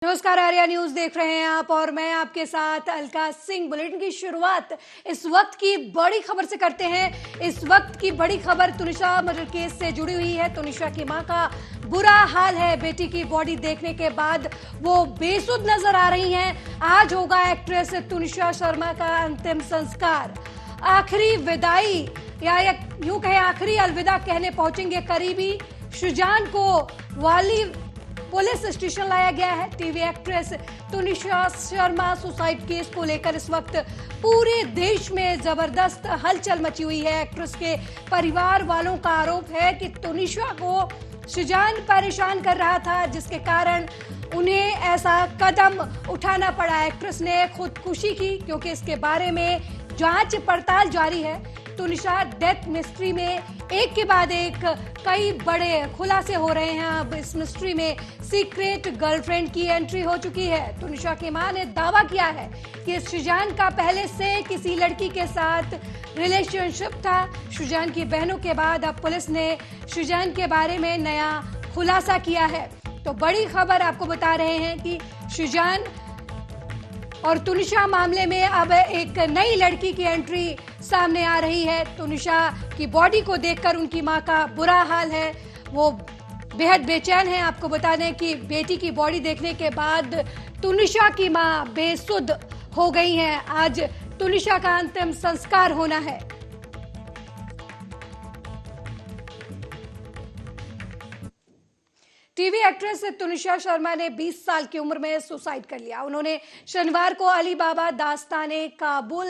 नमस्कार, आर्या न्यूज देख रहे हैं आप और मैं आपके साथ अलका सिंह। बुलेटिन की शुरुआत इस वक्त की बड़ी खबर से करते हैं। इस वक्त की बड़ी खबर तुनिशा मर्डर केस से जुड़ी हुई है। तुनिशा की मां का बुरा हाल है। बेटी की बॉडी देखने के बाद वो बेसुध नजर आ रही हैं। आज होगा एक्ट्रेस तुनिशा शर्मा का अंतिम संस्कार। आखिरी विदाई या यूं कहें आखिरी अलविदा कहने पहुंचेंगे करीबी। शुजान को वाली पुलिस स्टेशन लाया गया है। TV actress Tunisha Sharma suicide case को लेकर इस वक्त पूरे देश में जबरदस्त हलचल मची हुई है। एक्ट्रेस के परिवार वालों का आरोप है कि तुनिशा को शुजान परेशान कर रहा था, जिसके कारण उन्हें ऐसा कदम उठाना पड़ा। एक्ट्रेस ने खुदकुशी की क्योंकि इसके बारे में जांच पड़ताल जारी है। तुनिशा डेथ मिस्ट्री में एक के बाद एक कई बड़े खुलासे हो रहे हैं। अब इस मिस्ट्री में सीक्रेट गर्लफ्रेंड की एंट्री हो चुकी है। तुनिशा की मां ने दावा किया है कि शुजान का पहले से किसी लड़की के साथ रिलेशनशिप था। शुजान की बहनों के बाद अब पुलिस ने शुजान के बारे में नया खुलासा किया है। तो बड़ी खबर आपको बता रहे हैं कि शुजान और तुनिशा मामले में अब एक नई लड़की की एंट्री सामने आ रही है। तुनिशा की बॉडी को देखकर उनकी मां का बुरा हाल है, वो बेहद बेचैन है। आपको बता दें कि बेटी की बॉडी देखने के बाद तुनिशा की मां बेसुध हो गई हैं। आज तुनिशा का अंतिम संस्कार होना है। टीवी एक्ट्रेस तुनिशा शर्मा ने 20 साल की उम्र में सुसाइड कर लिया। उन्होंने शनिवार को अली बाबा दास्ताने काबुल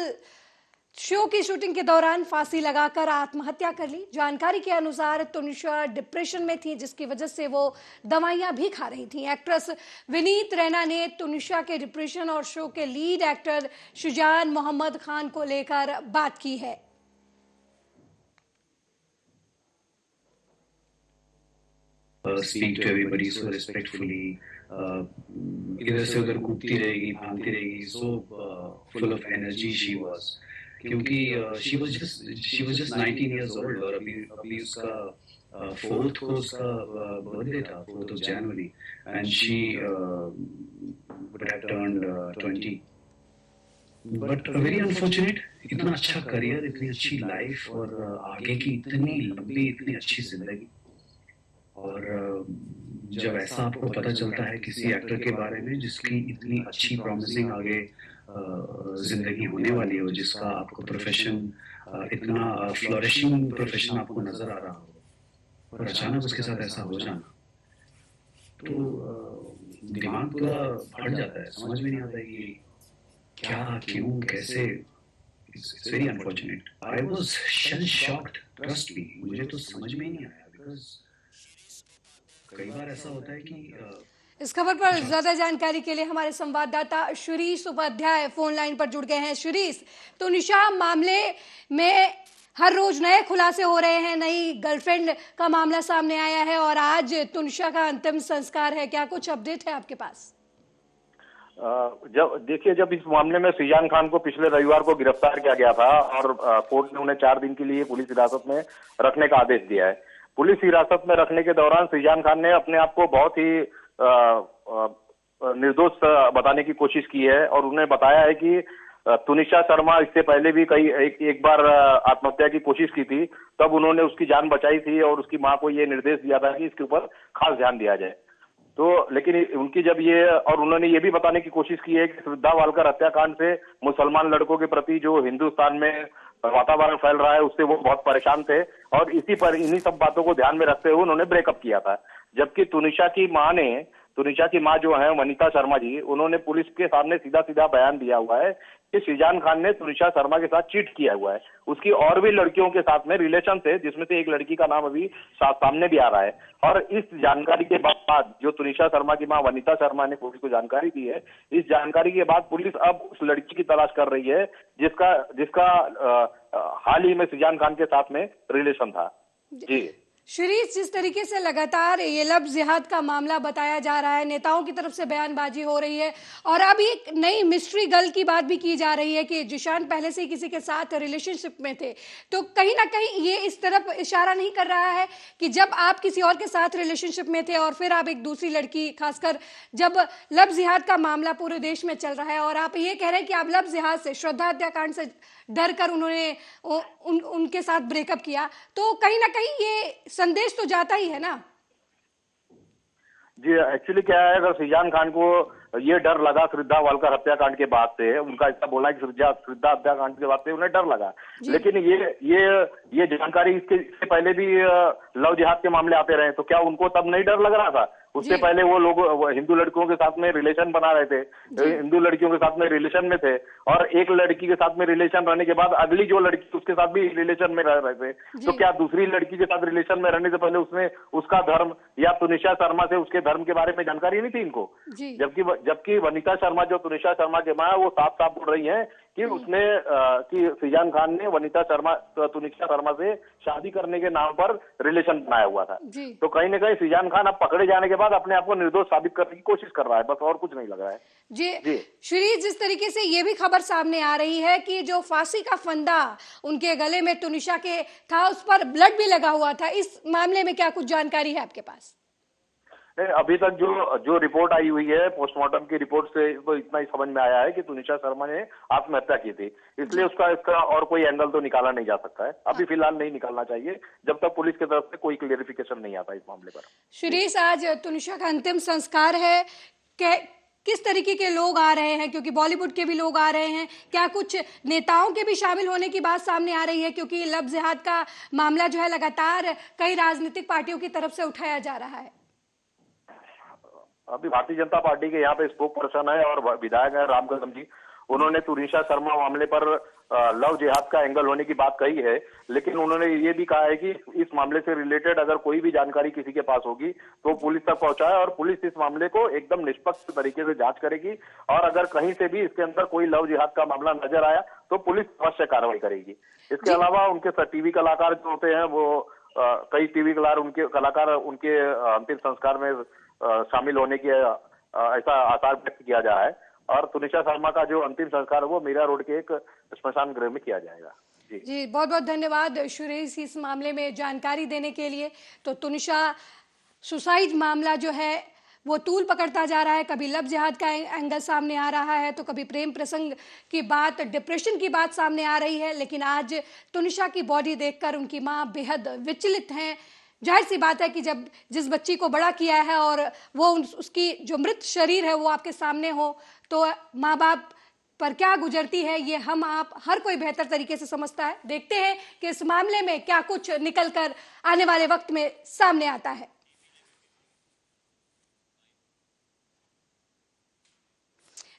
शो की शूटिंग के दौरान फांसी लगाकर आत्महत्या कर ली। जानकारी के अनुसार तुनिशा डिप्रेशन में थी, जिसकी वजह से वो दवाइयां भी खा रही थी। एक्ट्रेस विनीत रैना ने तुनिशा के डिप्रेशन और शो के लीड एक्टर शुजान मोहम्मद खान को लेकर बात की है। Speak to everybody so respectfully. इधर से उधर कूदती रहेगी, भागती रहेगी, so full of energy she was. क्योंकि she was just 19 years old और अभी उसका 4th को उसका बर्थडे था, 4th of January, and she would have turned 20. But very unfortunate. इतना अच्छा करियर, इतनी अच्छी लाइफ और आगे की इतनी लंबी, इतनी अच्छी जिंदगी। और जब ऐसा आपको पता चलता है किसी एक्टर के बारे में जिसकी इतनी अच्छी प्रॉमिसिंग आगे जिंदगी होने वाली हो, जिसका आपको प्रोफेशन इतना फ्लोरिशिंग प्रोफेशन आपको नजर आ रहा हो और अचानक उसके साथ ऐसा हो जाना, तो दिमाग पूरा फट जाता है। समझ में नहीं आता कि क्या, क्यों, कैसे। It's very unfortunate. I was shell shocked, trust me. मुझे तो समझ में ही नहीं आया, बिकॉज कई बार ऐसा होता है कि इस खबर पर ज्यादा जानकारी के लिए हमारे संवाददाता शिरीष उपाध्याय फोन लाइन पर जुड़ गए हैं। शिरीष, तुनिशा मामले में हर रोज नए खुलासे हो रहे हैं। नई गर्लफ्रेंड का मामला सामने आया है और आज तुनिशा का अंतिम संस्कार है। क्या कुछ अपडेट है आपके पास? जब इस मामले में शुजान खान को पिछले रविवार को गिरफ्तार किया गया था और कोर्ट ने उन्हें 4 दिन के लिए पुलिस हिरासत में रखने का आदेश दिया है। पुलिस हिरासत में रखने के दौरान शुजान खान ने अपने आप को बहुत ही निर्दोष बताने की कोशिश की है और उन्हें बताया है कि तुनिशा शर्मा इससे पहले भी एक बार आत्महत्या की कोशिश की थी, तब उन्होंने उसकी जान बचाई थी और उसकी मां को ये निर्देश दिया था कि इसके ऊपर खास ध्यान दिया जाए। तो लेकिन उनकी जब ये, और उन्होंने ये भी बताने की कोशिश की है कि श्रद्धा वालकर हत्याकांड से मुसलमान लड़कों के प्रति जो हिंदुस्तान में वातावरण फैल रहा है उससे वो बहुत परेशान थे और इन्हीं सब बातों को ध्यान में रखते हुए उन्होंने ब्रेकअप किया था। जबकि तुनिशा की मां जो है वनिता शर्मा जी, उन्होंने पुलिस के सामने सीधा सीधा बयान दिया हुआ है कि शुजान खान ने तुनिशा शर्मा के साथ चीट किया हुआ है। उसकी और भी लड़कियों के साथ में रिलेशन थे, जिसमें से एक लड़की का नाम अभी सामने भी आ रहा है। और इस जानकारी के बाद जो तुनिशा शर्मा की मां वनिता शर्मा ने पुलिस को जानकारी दी है, इस जानकारी के बाद पुलिस अब उस लड़की की तलाश कर रही है जिसका हाल ही में शुजान खान के साथ में रिलेशन था। जी शिरीष, जिस तरीके से लगातार ये लव जिहाद का मामला बताया जा रहा है, नेताओं की तरफ से बयानबाजी हो रही है और अब एक नई मिस्ट्री गर्ल की बात भी की जा रही है कि जिशान पहले से ही किसी के साथ रिलेशनशिप में थे, तो कहीं ना कहीं ये इस तरफ इशारा नहीं कर रहा है कि जब आप किसी और के साथ रिलेशनशिप में थे और फिर आप एक दूसरी लड़की, खासकर जब लव जिहाद का मामला पूरे देश में चल रहा है और आप ये कह रहे हैं कि आप लव जिहाद से, श्रद्धा हत्याकांड से डर कर उन्होंने उनके साथ ब्रेकअप किया, तो कहीं ना कहीं ये संदेश तो जाता ही है ना। जी, एक्चुअली क्या है, अगर शाहजहां खान को ये डर लगा श्रद्धा वालकर हत्याकांड के बाद से, उनका ऐसा बोला है कि श्रद्धा हत्याकांड के बाद से उन्हें डर लगा, लेकिन ये जानकारी इससे पहले भी लव जिहाद के मामले आते रहे, तो क्या उनको तब नहीं डर लग रहा था? उससे पहले वो लोग हिंदू लड़कियों के साथ में रिलेशन बना रहे थे, हिंदू लड़कियों के साथ में रिलेशन में थे, और एक लड़की के साथ में रिलेशन रहने के बाद अगली जो लड़की उसके साथ भी रिलेशन में रह रहे थे, तो क्या दूसरी लड़की के साथ रिलेशन में रहने से पहले उसने उसका धर्म या तुनिशा शर्मा से उसके धर्म के बारे में जानकारी नहीं थी इनको? जबकि वनिता शर्मा, जो तुनिशा शर्मा की मां है, वो साफ साफ बोल रही है कि उसने कि शाहजहां खान ने वनिता शर्मा, तुनिशा शर्मा से शादी करने के नाम पर रिलेशन बनाया हुआ था। तो कहीं ना कहीं शाहजहां खान अब पकड़े जाने के बाद अपने आप को निर्दोष साबित करने की कोशिश कर रहा है, बस और कुछ नहीं लग रहा है। जी श्री, जिस तरीके से ये भी खबर सामने आ रही है कि जो फांसी का फंदा उनके गले में तुनिशा के था, उस पर ब्लड भी लगा हुआ था, इस मामले में क्या कुछ जानकारी है आपके पास? अभी तक जो रिपोर्ट आई हुई है पोस्टमार्टम की रिपोर्ट से तो इतना ही समझ में आया है कि तुनिशा शर्मा ने आत्महत्या की थी, इसलिए इसका और कोई एंगल तो निकाला नहीं जा सकता है, अभी फिलहाल नहीं निकालना चाहिए जब तक पुलिस की तरफ से कोई क्लेरिफिकेशन नहीं आता इस मामले पर। शिरीष, आज तुनिशा का अंतिम संस्कार है, किस तरीके के लोग आ रहे हैं? क्योंकि बॉलीवुड के भी लोग आ रहे हैं, क्या कुछ नेताओं के भी शामिल होने की बात सामने आ रही है? क्योंकि लव जिहाद का मामला जो है लगातार कई राजनीतिक पार्टियों की तरफ से उठाया जा रहा है। अभी भारतीय जनता पार्टी के यहाँ पे स्पोक पर्सन है और विधायक है राम कदम जी, उन्होंने तुनिशा शर्मा मामले पर लव जिहाद का एंगल होने की बात कही है, लेकिन उन्होंने ये भी कहा है कि इस मामले से रिलेटेड अगर कोई भी जानकारी किसी के पास होगी तो पुलिस तक पहुंचाए और पुलिस इस मामले को एकदम निष्पक्ष तरीके से जांच करेगी, और अगर कहीं से भी इसके अंदर कोई लव जिहाद का मामला नजर आया तो पुलिस अवश्य कार्रवाई करेगी। इसके अलावा उनके टीवी कलाकार जो होते हैं, वो कई टीवी कलाकार उनके अंतिम संस्कार में शामिल होने की ऐसा आसार व्यक्त किया जा रहा है, और तुनिशा शर्मा का जो अंतिम संस्कार है वो मीरा रोड के एक स्मशान गृह में किया जाएगा। जी बहुत बहुत धन्यवाद सुरेश इस मामले में जानकारी देने के लिए। तो तुनिशा सुसाइड मामला जो है वो तूल पकड़ता जा रहा है, कभी लव जिहाद का एंगल सामने आ रहा है, तो कभी प्रेम प्रसंग की बात, डिप्रेशन की बात सामने आ रही है, लेकिन आज तुनिशा की बॉडी देखकर उनकी मां बेहद विचलित हैं। जाहिर सी बात है कि जब जिस बच्ची को बड़ा किया है और वो उसकी जो मृत शरीर है वो आपके सामने हो, तो माँ बाप पर क्या गुजरती है ये हम आप हर कोई बेहतर तरीके से समझता है। देखते हैं कि इस मामले में क्या कुछ निकल कर आने वाले वक्त में सामने आता है।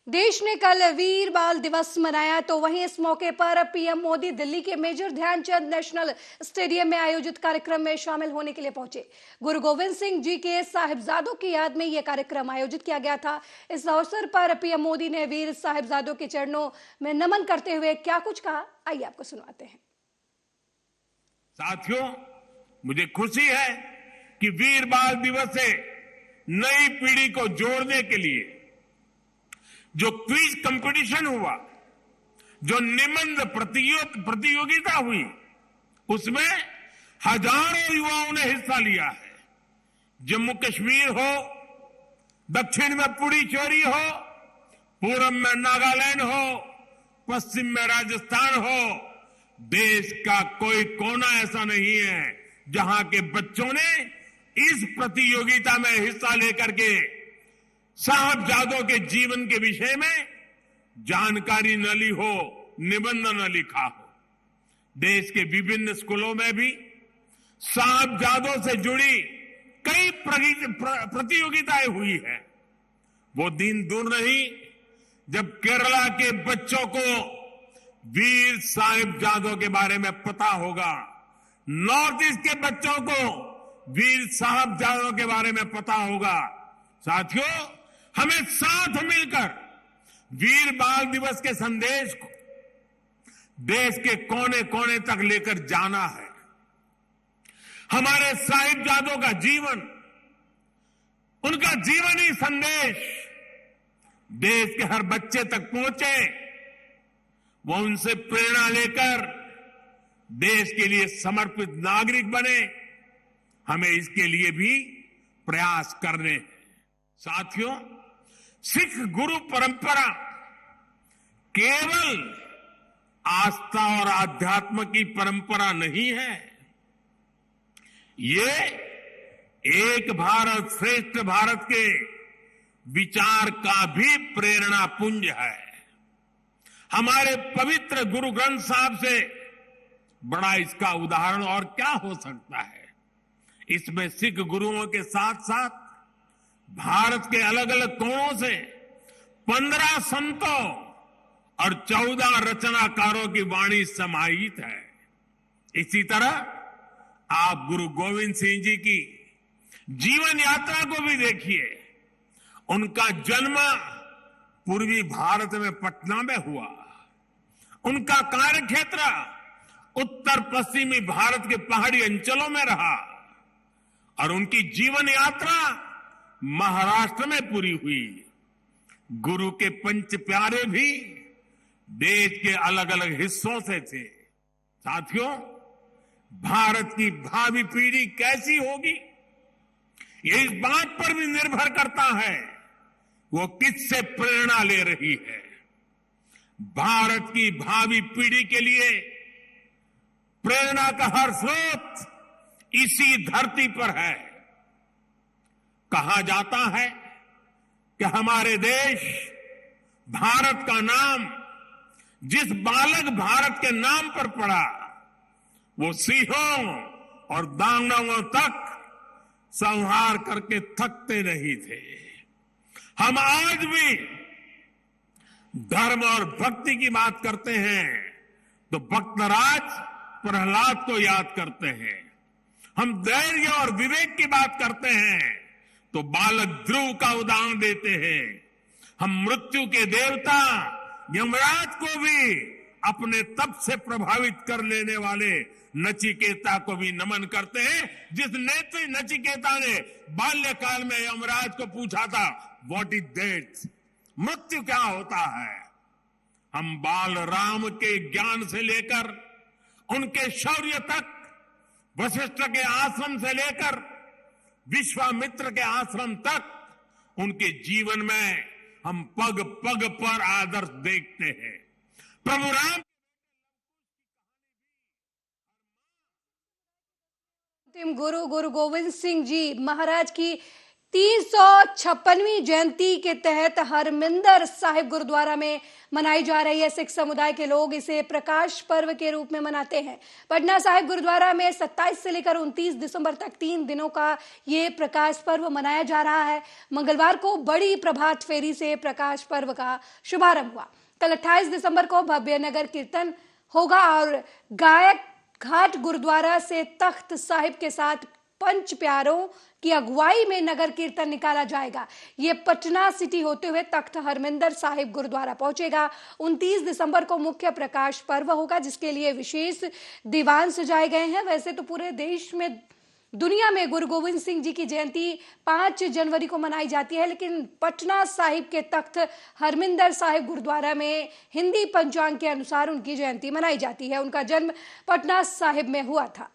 देश ने कल वीर बाल दिवस मनाया, तो वहीं इस मौके पर पीएम मोदी दिल्ली के मेजर ध्यानचंद नेशनल स्टेडियम में आयोजित कार्यक्रम में शामिल होने के लिए पहुंचे। गुरु गोविंद सिंह जी के साहिबजादों की याद में यह कार्यक्रम आयोजित किया गया था। इस अवसर पर पीएम मोदी ने वीर साहिबजादों के चरणों में नमन करते हुए क्या कुछ कहा, आइए आपको सुनाते हैं। साथियों, मुझे खुशी है कि वीर बाल दिवस से नई पीढ़ी को जोड़ने के लिए जो क्विज कंपटीशन हुआ, जो निबंध प्रतियोगिता हुई, उसमें हजारों युवाओं ने हिस्सा लिया है। जम्मू कश्मीर हो, दक्षिण में पुडुचेरी हो, पूर्व में नागालैंड हो, पश्चिम में राजस्थान हो, देश का कोई कोना ऐसा नहीं है जहां के बच्चों ने इस प्रतियोगिता में हिस्सा लेकर के साहबजादों के जीवन के विषय में जानकारी न ली हो, निबंध न लिखा हो। देश के विभिन्न स्कूलों में भी साहबजादों से जुड़ी कई प्रतियोगिताएं हुई है। वो दिन दूर नहीं जब केरला के बच्चों को वीर साहिबजादों के बारे में पता होगा, नॉर्थ ईस्ट के बच्चों को वीर साहिबजादों के बारे में पता होगा। साथियों, हमें साथ मिलकर वीर बाल दिवस के संदेश को देश के कोने कोने तक लेकर जाना है। हमारे साहिबजादों का जीवन, उनका जीवनी संदेश देश के हर बच्चे तक पहुंचे, वो उनसे प्रेरणा लेकर देश के लिए समर्पित नागरिक बने। हमें इसके लिए भी प्रयास करने हैं। साथियों, सिख गुरु परंपरा केवल आस्था और आध्यात्म की परंपरा नहीं है, ये एक भारत श्रेष्ठ भारत के विचार का भी प्रेरणा पुंज है। हमारे पवित्र गुरु ग्रंथ साहब से बड़ा इसका उदाहरण और क्या हो सकता है। इसमें सिख गुरुओं के साथ साथ भारत के अलग अलग कोणों से 15 संतों और 14 रचनाकारों की वाणी समाहित है। इसी तरह आप गुरु गोविंद सिंह जी की जीवन यात्रा को भी देखिए। उनका जन्म पूर्वी भारत में पटना में हुआ। उनका कार्यक्षेत्र उत्तर पश्चिमी भारत के पहाड़ी अंचलों में रहा और उनकी जीवन यात्रा महाराष्ट्र में पूरी हुई। गुरु के पंच प्यारे भी देश के अलग अलग हिस्सों से थे। साथियों, भारत की भावी पीढ़ी कैसी होगी, ये इस बात पर भी निर्भर करता है वो किससे प्रेरणा ले रही है। भारत की भावी पीढ़ी के लिए प्रेरणा का हर स्रोत इसी धरती पर है। कहा जाता है कि हमारे देश भारत का नाम जिस बालक भारत के नाम पर पड़ा, वो सिंहों और दानवों तक संहार करके थकते नहीं थे। हम आज भी धर्म और भक्ति की बात करते हैं तो भक्तराज प्रहलाद को याद करते हैं। हम धैर्य और विवेक की बात करते हैं तो बालक ध्रुव का उदाहरण देते हैं। हम मृत्यु के देवता यमराज को भी अपने तप से प्रभावित कर लेने वाले नचिकेता को भी नमन करते हैं, जिस नेत्री नचिकेता ने बाल्यकाल में यमराज को पूछा था, व्हाट इज डेथ, मृत्यु क्या होता है। हम बाल राम के ज्ञान से लेकर उनके शौर्य तक, वशिष्ठ के आश्रम से लेकर विश्वामित्र के आश्रम तक, उनके जीवन में हम पग पग पर आदर्श देखते हैं। प्रभु राम गुरु गुरु गोविंद सिंह जी महाराज की 356वीं जयंती के तहत हरमिंदर साहिब गुरुद्वारा में मनाई जा रही है। सिख समुदाय के लोग इसे प्रकाश पर्व के रूप में मनाते हैं। पटना साहिब गुरुद्वारा में 27 से लेकर 29 दिसंबर तक 3 दिनों का ये प्रकाश पर्व मनाया जा रहा है। मंगलवार को बड़ी प्रभात फेरी से प्रकाश पर्व का शुभारंभ हुआ। कल 28 दिसंबर को भव्य नगर कीर्तन होगा और गायक घाट गुरुद्वारा से तख्त साहिब के साथ पंच प्यारों की अगुवाई में नगर कीर्तन निकाला जाएगा। ये पटना सिटी होते हुए तख्त हरमिंदर साहिब गुरुद्वारा पहुंचेगा। 29 दिसंबर को मुख्य प्रकाश पर्व होगा, जिसके लिए विशेष दीवान सजाए गए हैं। वैसे तो पूरे देश में, दुनिया में गुरु गोविंद सिंह जी की जयंती 5 जनवरी को मनाई जाती है, लेकिन पटना साहिब के तख्त हरमिंदर साहिब गुरुद्वारा में हिंदी पंचांग के अनुसार उनकी जयंती मनाई जाती है। उनका जन्म पटना साहिब में हुआ था।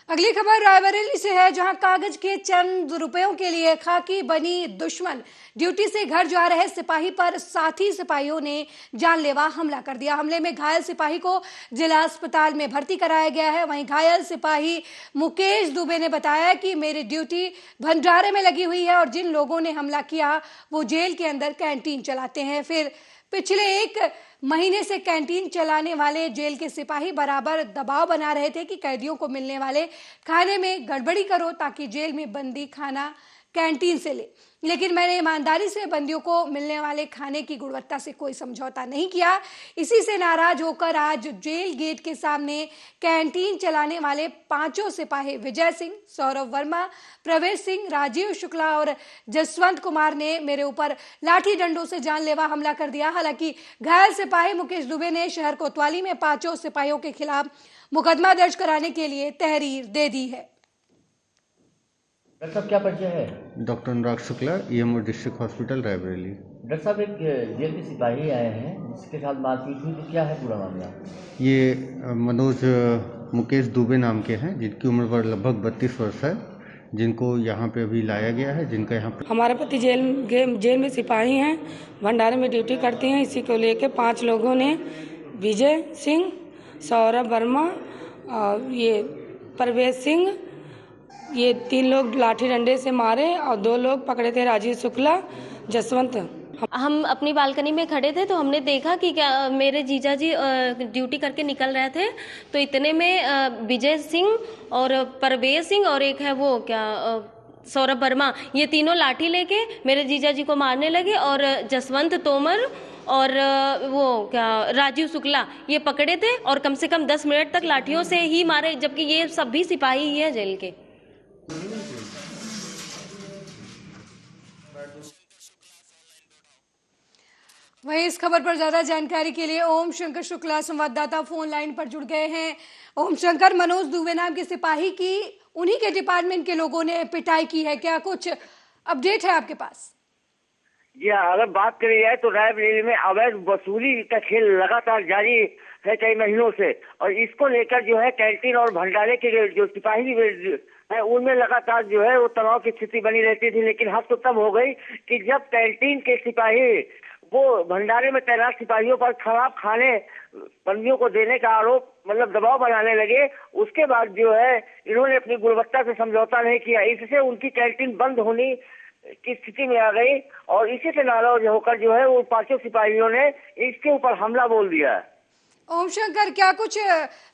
अगली खबर रायबरेली से है, जहां कागज के चंद रुपयों के लिए खाकी बनी दुश्मन ड्यूटी से घर जा रहे सिपाही पर साथी सिपाहियों ने जानलेवा हमला कर दिया। हमले में घायल सिपाही को जिला अस्पताल में भर्ती कराया गया है। वहीं घायल सिपाही मुकेश दुबे ने बताया कि मेरी ड्यूटी भंडारे में लगी हुई है और जिन लोगों ने हमला किया वो जेल के अंदर कैंटीन चलाते हैं। फिर पिछले 1 महीने से कैंटीन चलाने वाले जेल के सिपाही बराबर दबाव बना रहे थे कि कैदियों को मिलने वाले खाने में गड़बड़ी करो ताकि जेल में बंदी खाना कैंटीन से ले, लेकिन मैंने ईमानदारी से बंदियों को मिलने वाले खाने की गुणवत्ता से कोई समझौता नहीं किया। इसी से नाराज होकर आज जेल गेट के सामने कैंटीन चलाने वाले 5 सिपाही विजय सिंह, सौरभ वर्मा, प्रवेश सिंह, राजीव शुक्ला और जसवंत कुमार ने मेरे ऊपर लाठी डंडों से जानलेवा हमला कर दिया। हालांकि घायल सिपाही मुकेश दुबे ने शहर कोतवाली में 5 सिपाहियों के खिलाफ मुकदमा दर्ज कराने के लिए तहरीर दे दी है। डॉक्टर साहब क्या परिचय है? Doctor Anurag Shukla, EMO district hospital Raebareli. Doctor साहब एक जेल के सिपाही आए हैं जिसके साथ मारपीट हुई, तो क्या है पूरा मामला? ये मनोज मुकेश दुबे नाम के हैं जिनकी उम्र लगभग 32 वर्ष है, जिनको यहाँ पे अभी लाया गया है, जिनका यहाँ पे हमारे पति जेल में सिपाही हैं, भंडारे में ड्यूटी करते हैं। इसी को लेके 5 लोगों ने विजय सिंह, सौरभ वर्मा और ये प्रवेश सिंह, ये 3 लोग लाठी डंडे से मारे और 2 लोग पकड़े थे, राजीव शुक्ला, जसवंत। हम अपनी बालकनी में खड़े थे तो हमने देखा कि क्या मेरे जीजा जी ड्यूटी करके निकल रहे थे, तो इतने में विजय सिंह और प्रवेश सिंह और एक है वो क्या सौरभ वर्मा, ये तीनों लाठी लेके मेरे जीजा जी को मारने लगे और जसवंत तोमर और वो क्या राजीव शुक्ला ये पकड़े थे और कम से कम 10 मिनट तक लाठियों से ही मारे, जबकि ये सब भी सिपाही ही है जेल के। वहीं इस खबर पर ज्यादा जानकारी के लिए ओम शंकर शुक्ला संवाददाता फोन लाइन पर जुड़ गए हैं। ओम शंकर, मनोज दुबे नाम के सिपाही की उन्हीं के डिपार्टमेंट के लोगों ने पिटाई की है, क्या कुछ अपडेट है आपके पास? जी हाँ, अगर बात करी जाए तो रायबरेली में अवैध वसूली का खेल लगातार जारी है कई महीनों से, और इसको लेकर जो है कैंटीन और भंडारे के जो सिपाही है उनमें लगातार जो है वो तनाव की स्थिति बनी रहती थी। लेकिन हद तो तब हो गई कि जब कैंटीन के सिपाही वो भंडारे में तैनात सिपाहियों पर खराब खाने बंदियों को देने का आरोप मतलब दबाव बनाने लगे, उसके बाद जो है इन्होंने अपनी गुणवत्ता से समझौता नहीं किया। इससे उनकी कैंटीन बंद होने की स्थिति में आ गई और इसी से नाराज होकर जो है वो 5 सिपाहियों ने इसके ऊपर हमला बोल दिया। ओम शंकर, क्या कुछ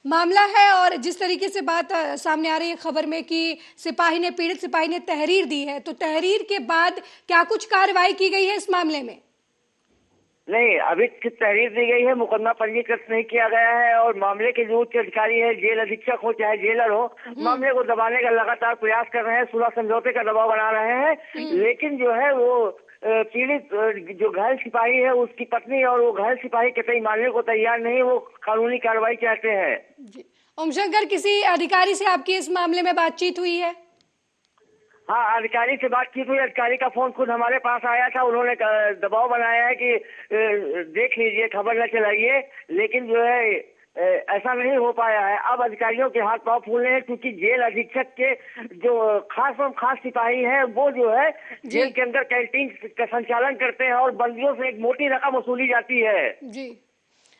मामला है? और जिस तरीके से बात सामने आ रही है खबर में कि सिपाही ने, पीड़ित सिपाही ने तहरीर दी है, तो तहरीर के बाद क्या कुछ कार्रवाई की गई है इस मामले में? नहीं, अभी तहरीर दी गई है, मुकदमा पंजीकृत नहीं किया गया है और मामले के जो उच्च अधिकारी है, जेल अधीक्षक हो चाहे जेलर हो, मामले को दबाने का लगातार प्रयास कर रहे हैं, सुलह समझौते का दबाव बना रहे हैं। लेकिन जो है वो पीड़ित जो घायल सिपाही है उसकी पत्नी और वो घायल सिपाही कतई मानने को तैयार नहीं, वो कानूनी कार्रवाई चाहते हैं। ओम शंकर, किसी अधिकारी से आपकी इस मामले में बातचीत हुई है? हाँ, अधिकारी से बात की हुई, अधिकारी का फोन खुद हमारे पास आया था, उन्होंने दबाव बनाया है कि देख लीजिए, खबर न चलाइए, लेकिन जो है ऐसा नहीं हो पाया है। अब अधिकारियों के हाथ पांव फूल रहे हैं क्योंकि जेल अधीक्षक के जो खास सिपाही हैं वो जो है जेल के अंदर कैंटीन का संचालन करते हैं और बंदियों से एक मोटी रकम वसूली जाती है। जी,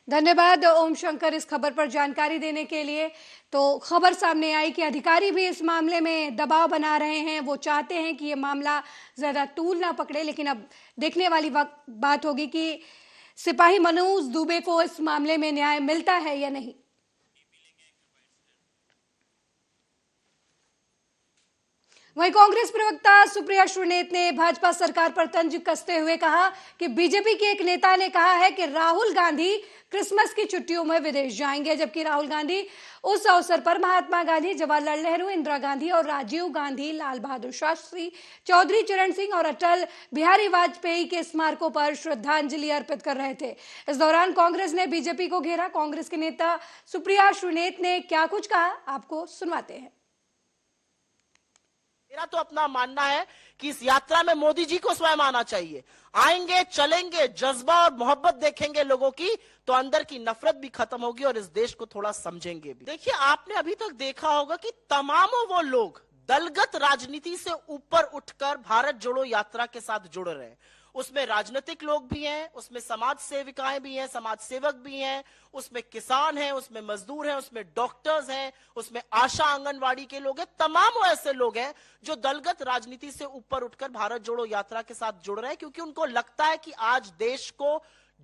धन्यवाद ओम शंकर इस खबर पर जानकारी देने के लिए। तो खबर सामने आई कि अधिकारी भी इस मामले में दबाव बना रहे हैं, वो चाहते हैं कि ये मामला ज्यादा तूल ना पकड़े, लेकिन अब देखने वाली बात होगी कि सिपाही मनोज दुबे को इस मामले में न्याय मिलता है या नहीं। वहीं कांग्रेस प्रवक्ता सुप्रिया सुनेत ने भाजपा सरकार पर तंज कसते हुए कहा कि बीजेपी के एक नेता ने कहा है कि राहुल गांधी क्रिसमस की छुट्टियों में विदेश जाएंगे, जबकि राहुल गांधी उस अवसर पर महात्मा गांधी, जवाहरलाल नेहरू, इंदिरा गांधी और राजीव गांधी, लाल बहादुर शास्त्री, चौधरी चरण सिंह और अटल बिहारी वाजपेयी के स्मारकों पर श्रद्धांजलि अर्पित कर रहे थे। इस दौरान कांग्रेस ने बीजेपी को घेरा। कांग्रेस के नेता सुप्रिया सुनेत ने क्या कुछ कहा, आपको सुनवाते हैं। मेरा तो अपना मानना है कि इस यात्रा में मोदी जी को स्वयं आना चाहिए। आएंगे, चलेंगे, जज्बा और मोहब्बत देखेंगे लोगों की, तो अंदर की नफरत भी खत्म होगी और इस देश को थोड़ा समझेंगे भी। देखिए, आपने अभी तक देखा होगा कि तमामों वो लोग दलगत राजनीति से ऊपर उठकर भारत जोड़ो यात्रा के साथ जुड़ रहे हैं। उसमें राजनीतिक लोग भी हैं, उसमें समाज सेविकाएं भी हैं, समाज सेवक भी हैं, उसमें किसान हैं, उसमें मजदूर हैं, उसमें डॉक्टर्स हैं, उसमें आशा आंगनवाड़ी के लोग हैं। तमाम ऐसे लोग हैं जो दलगत राजनीति से ऊपर उठकर भारत जोड़ो यात्रा के साथ जुड़ रहे हैं, क्योंकि उनको लगता है कि आज देश को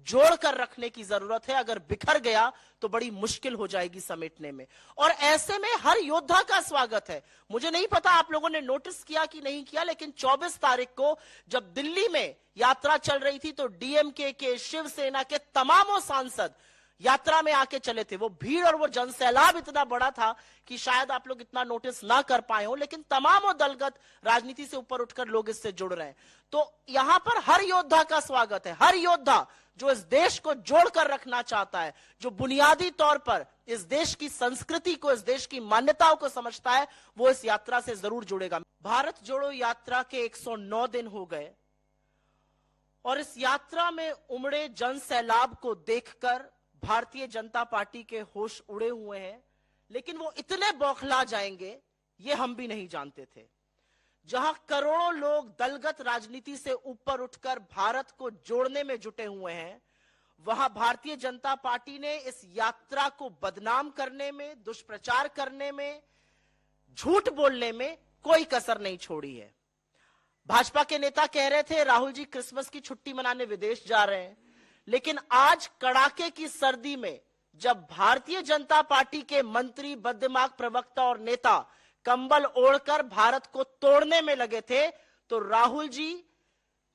जोड़ कर रखने की जरूरत है। अगर बिखर गया तो बड़ी मुश्किल हो जाएगी समेटने में। और ऐसे में हर योद्धा का स्वागत है। मुझे नहीं पता आप लोगों ने नोटिस किया कि नहीं किया, लेकिन 24 तारीख को जब दिल्ली में यात्रा चल रही थी तो डीएमके के, शिवसेना के तमामों सांसद यात्रा में आके चले थे। वो भीड़ और वो जनसैलाब इतना बड़ा था कि शायद आप लोग इतना नोटिस ना कर पाए हो, लेकिन तमामों दलगत राजनीति से ऊपर उठकर लोग इससे जुड़ रहे हैं। तो यहां पर हर योद्धा का स्वागत है। हर योद्धा जो इस देश को जोड़कर रखना चाहता है, जो बुनियादी तौर पर इस देश की संस्कृति को, इस देश की मान्यताओं को समझता है, वो इस यात्रा से जरूर जुड़ेगा। भारत जोड़ो यात्रा के 109 दिन हो गए और इस यात्रा में उमड़े जन सैलाब को देखकर भारतीय जनता पार्टी के होश उड़े हुए हैं। लेकिन वो इतने बौखला जाएंगे ये हम भी नहीं जानते थे। जहां करोड़ों लोग दलगत राजनीति से ऊपर उठकर भारत को जोड़ने में जुटे हुए हैं, वहां भारतीय जनता पार्टी ने इस यात्रा को बदनाम करने में, दुष्प्रचार करने में, झूठ बोलने में कोई कसर नहीं छोड़ी है। भाजपा के नेता कह रहे थे राहुल जी क्रिसमस की छुट्टी मनाने विदेश जा रहे हैं, लेकिन आज कड़ाके की सर्दी में जब भारतीय जनता पार्टी के मंत्री, बददिमाग प्रवक्ता और नेता कंबल ओढ़कर भारत को तोड़ने में लगे थे, तो राहुल जी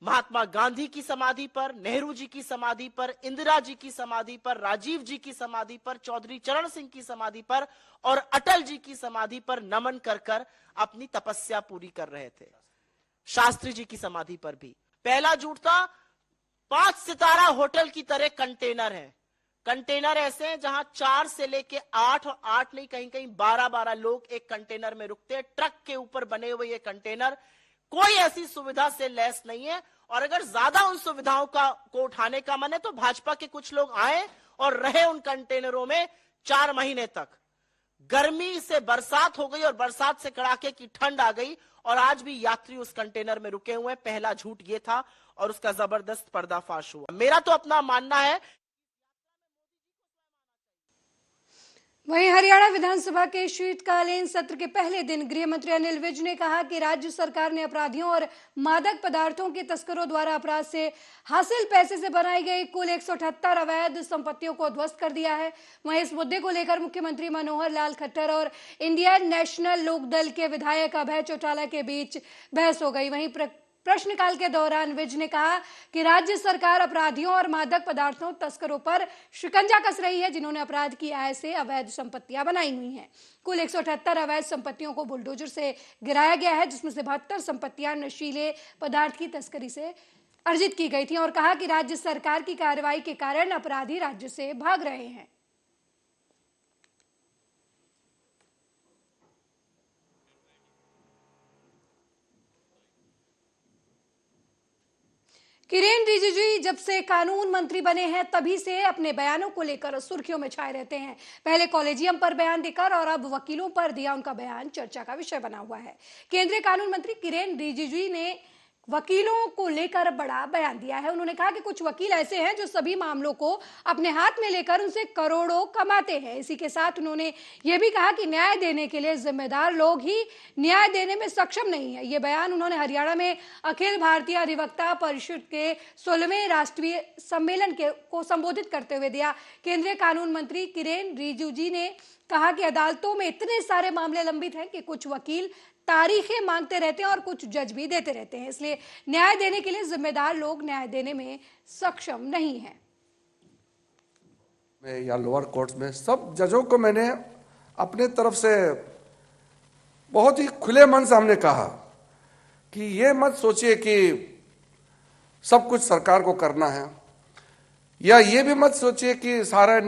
महात्मा गांधी की समाधि पर, नेहरू जी की समाधि पर, इंदिरा जी की समाधि पर, राजीव जी की समाधि पर, चौधरी चरण सिंह की समाधि पर और अटल जी की समाधि पर नमन कर कर अपनी तपस्या पूरी कर रहे थे। शास्त्री जी की समाधि पर भी। पहला झूठ था 5 सितारा होटल की तरह कंटेनर है। कंटेनर ऐसे हैं जहां 4 से लेके 8 और 8 नहीं, कहीं कहीं 12-12 लोग एक कंटेनर में रुकते हैं। ट्रक के ऊपर बने हुए ये कंटेनर कोई ऐसी सुविधा से लैस नहीं है। और अगर ज्यादा उन सुविधाओं को उठाने का मन है तो भाजपा के कुछ लोग आए और रहे उन कंटेनरों में 4 महीने तक। गर्मी से बरसात हो गई और बरसात से कड़ाके की ठंड आ गई और आज भी यात्री उस कंटेनर में रुके हुए हैं। पहला झूठ ये था और उसका जबरदस्त पर्दाफाश हुआ। मेरा तो अपना मानना है। वहीं हरियाणा विधानसभा के शीतकालीन सत्र के पहले दिन गृह मंत्री अनिल विज ने कहा कि राज्य सरकार ने अपराधियों और मादक पदार्थों के तस्करों द्वारा अपराध से हासिल पैसे से बनाई गई कुल 178 अवैध संपत्तियों को ध्वस्त कर दिया है। वहीं इस मुद्दे को लेकर मुख्यमंत्री मनोहर लाल खट्टर और इंडियन नेशनल लोकदल के विधायक अभय चौटाला के बीच बहस हो गई। वहीं प्रश्नकाल के दौरान विज ने कहा कि राज्य सरकार अपराधियों और मादक पदार्थों तस्करों पर शिकंजा कस रही है, जिन्होंने अपराध की आय से अवैध संपत्तियां बनाई हुई हैं। कुल 178 अवैध संपत्तियों को बुलडोजर से गिराया गया है, जिसमें से 72 संपत्तियां नशीले पदार्थ की तस्करी से अर्जित की गई थी और कहा कि राज्य सरकार की कार्रवाई के कारण अपराधी राज्य से भाग रहे हैं। किरेन रिजिजू जब से कानून मंत्री बने हैं तभी से अपने बयानों को लेकर सुर्खियों में छाए रहते हैं। पहले कॉलेजियम पर बयान देकर और अब वकीलों पर दिया उनका बयान चर्चा का विषय बना हुआ है। केंद्रीय कानून मंत्री किरेन रिजिजू ने वकीलों को लेकर बड़ा बयान दिया है। उन्होंने कहा कि कुछ वकील ऐसे हैं जो सभी मामलों को अपने हाथ में लेकर उनसे करोड़ों कमाते हैं। इसी के साथ उन्होंने ये भी कहा कि न्याय देने के लिए जिम्मेदार लोग ही न्याय देने में सक्षम नहीं है। ये बयान उन्होंने हरियाणा में अखिल भारतीय अधिवक्ता परिषद के 16वें राष्ट्रीय सम्मेलन को संबोधित करते हुए दिया। केंद्रीय कानून मंत्री किरेन रिजिजू ने कहा कि अदालतों में इतने सारे मामले लंबित हैं कि कुछ वकील तारीखें मांगते रहते हैं और कुछ जज भी देते रहते हैं, इसलिए न्याय देने के लिए जिम्मेदार लोग न्याय देने में सक्षम नहीं हैं। मैं या लोअर कोर्ट्स में सब जजों को मैंने अपने तरफ से बहुत ही खुले मन से हमने कहा कि ये मत सोचिए कि सब कुछ सरकार को करना है, या ये भी मत सोचिए कि सारा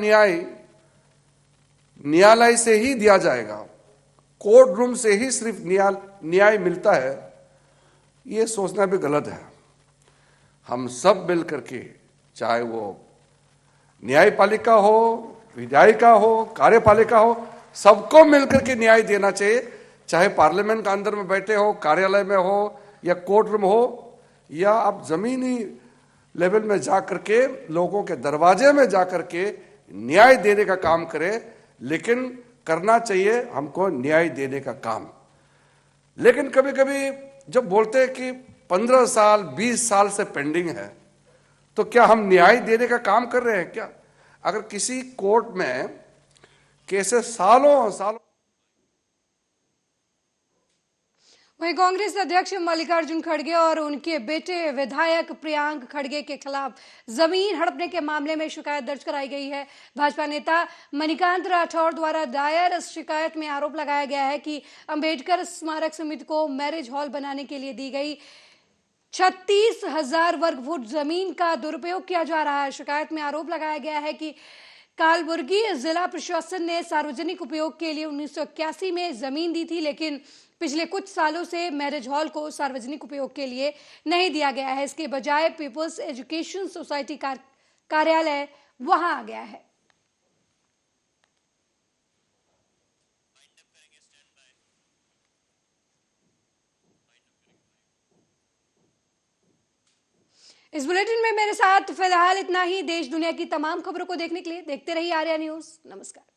न्यायालय से ही दिया जाएगा, कोर्ट रूम से ही सिर्फ न्याय मिलता है। ये सोचना भी गलत है। हम सब मिल करके, चाहे वो न्यायपालिका हो, विधायिका हो, कार्यपालिका हो, सबको मिलकर के न्याय देना चाहिए। चाहे पार्लियामेंट के अंदर में बैठे हो, कार्यालय में हो या कोर्ट रूम हो, या आप जमीनी लेवल में जा करके लोगों के दरवाजे में जा करके न्याय देने का काम करें। लेकिन करना चाहिए हमको न्याय देने का काम। लेकिन कभी कभी जब बोलते हैं कि 15 साल 20 साल से पेंडिंग है, तो क्या हम न्याय देने का काम कर रहे हैं क्या? अगर किसी कोर्ट में केसेस सालों सालों। वहीं कांग्रेस अध्यक्ष मल्लिकार्जुन खड़गे और उनके बेटे विधायक प्रियांक खड़गे के खिलाफ जमीन हड़पने के मामले में शिकायत दर्ज कराई गई है। भाजपा नेता मणिकांत राठौर द्वारा दायर इस शिकायत में आरोप लगाया गया है कि अंबेडकर स्मारक समिति को मैरिज हॉल बनाने के लिए दी गई 36,000 वर्ग फुट जमीन का दुरुपयोग किया जा रहा है। शिकायत में आरोप लगाया गया है कि कालबुर्गी जिला प्रशासन ने सार्वजनिक उपयोग के लिए 1981 में जमीन दी थी, लेकिन पिछले कुछ सालों से मैरिज हॉल को सार्वजनिक उपयोग के लिए नहीं दिया गया है। इसके बजाय पीपल्स एजुकेशन सोसाइटी का कार्यालय वहां आ गया है। इस बुलेटिन में मेरे साथ फिलहाल इतना ही। देश दुनिया की तमाम खबरों को देखने के लिए देखते रहिए आर्या न्यूज। नमस्कार।